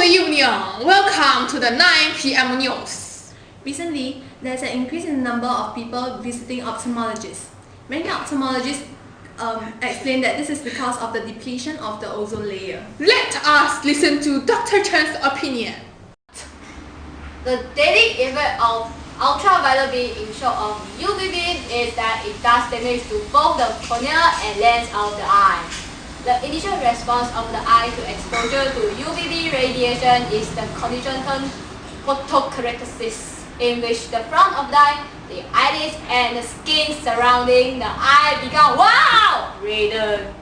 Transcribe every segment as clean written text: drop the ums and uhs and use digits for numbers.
Union. Welcome to the 9 p.m. news. Recently, there's an increase in the number of people visiting ophthalmologists. Many ophthalmologists explain that this is because of the depletion of the ozone layer. Let us listen to Dr. Chen's opinion. The daily effect of ultraviolet beam in short of UV beam is that it does damage to both the cornea and lens of the eye. The initial response of the eye to exposure to UVB radiation is the condition termed photokeratosis, in which the front of the eye, the iris, and the skin surrounding the eye become redder.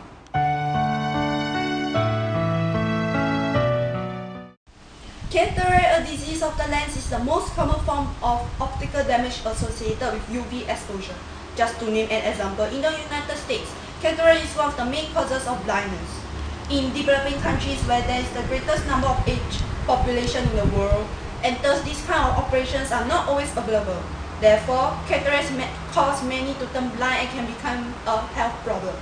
Cataract, a disease of the lens, is the most common form of optical damage associated with UV exposure. Just to name an example, in the United States, cataract is one of the main causes of blindness. In developing countries where there is the greatest number of aged population in the world, and thus these kind of operations are not always available. Therefore, cataracts cause many to turn blind and can become a health problem.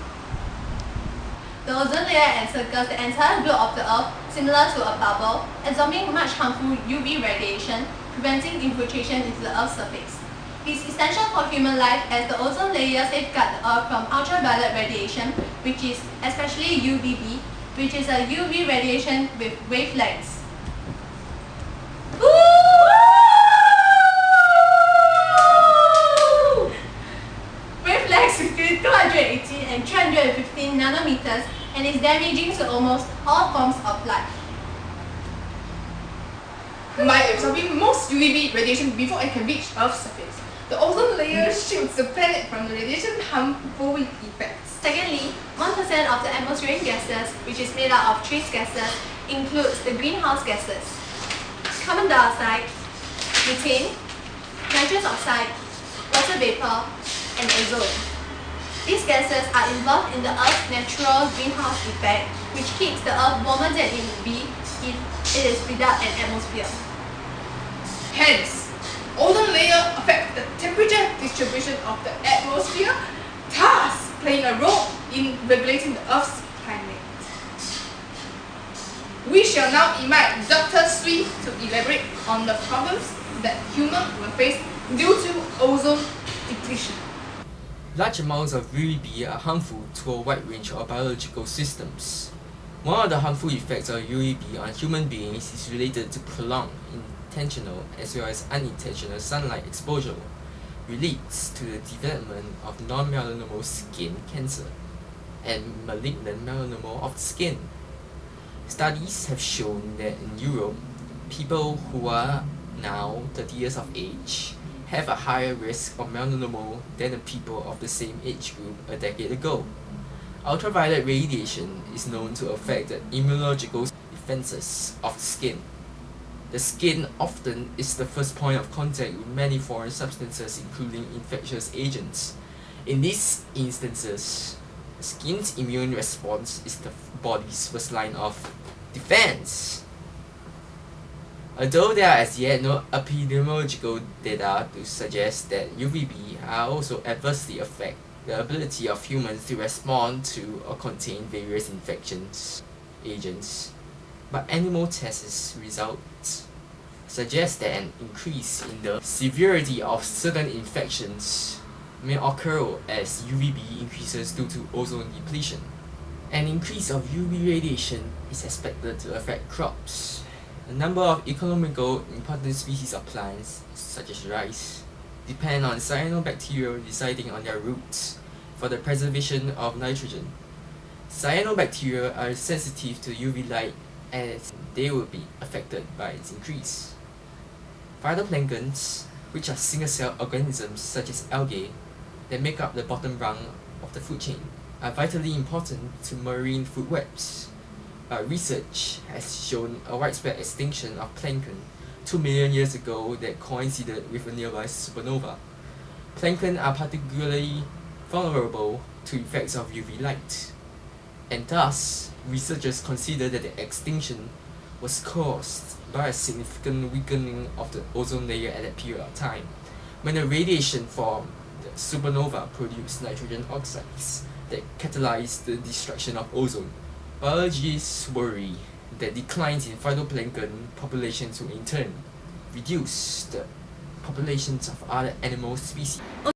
The ozone layer encircles the entire globe of the Earth, similar to a bubble, absorbing much harmful UV radiation, preventing infiltration into the Earth's surface. It is essential for human life as the ozone layer safeguards the Earth from ultraviolet radiation, which is especially UVB, which is a UV radiation with wavelengths. Wavelengths between 218 and 315 nanometers and is damaging to almost all forms of life. By absorbing most UVB radiation before it can reach Earth's surface, the ozone layer shields the planet from the radiation harmful effects. Secondly, 1% of the atmospheric gases, which is made up of trace gases, includes the greenhouse gases: carbon dioxide, methane, nitrous oxide, water vapor, and ozone. These gases are involved in the Earth's natural greenhouse effect, which keeps the Earth warmer than it would be if it is without an atmosphere. Hence, ozone layer affects the temperature distribution of the atmosphere, thus playing a role in regulating the Earth's climate. We shall now invite Dr. Sui to elaborate on the problems that humans will face due to ozone depletion. Large amounts of UVB are harmful to a wide range of biological systems. One of the harmful effects of UVB on human beings is related to prolonged, intentional as well as unintentional sunlight exposure, which leads to the development of non-melanomal skin cancer and malignant melanoma of the skin. Studies have shown that in Europe, people who are now 30 years of age have a higher risk of melanoma than the people of the same age group a decade ago. Ultraviolet radiation is known to affect the immunological defenses of the skin. The skin often is the first point of contact with many foreign substances, including infectious agents. In these instances, the skin's immune response is the body's first line of defense. Although there are as yet no epidemiological data to suggest that UVB are also adversely affect the ability of humans to respond to or contain various infections agents, but animal tests results suggest that an increase in the severity of certain infections may occur as UVB increases due to ozone depletion. An increase of UV radiation is expected to affect crops. A number of economical important species of plants, such as rice, depend on cyanobacteria residing on their roots for the preservation of nitrogen. Cyanobacteria are sensitive to UV light as they will be affected by its increase. Phytoplanktons, which are single-celled organisms such as algae that make up the bottom rung of the food chain, are vitally important to marine food webs. Research has shown a widespread extinction of plankton 2 million years ago that coincided with a nearby supernova. Plankton are particularly vulnerable to effects of UV light, and thus researchers consider that the extinction was caused by a significant weakening of the ozone layer at that period of time, when the radiation from the supernova produced nitrogen oxides that catalyzed the destruction of ozone. Biologists worry that declines in phytoplankton populations will in turn reduce the populations of other animal species.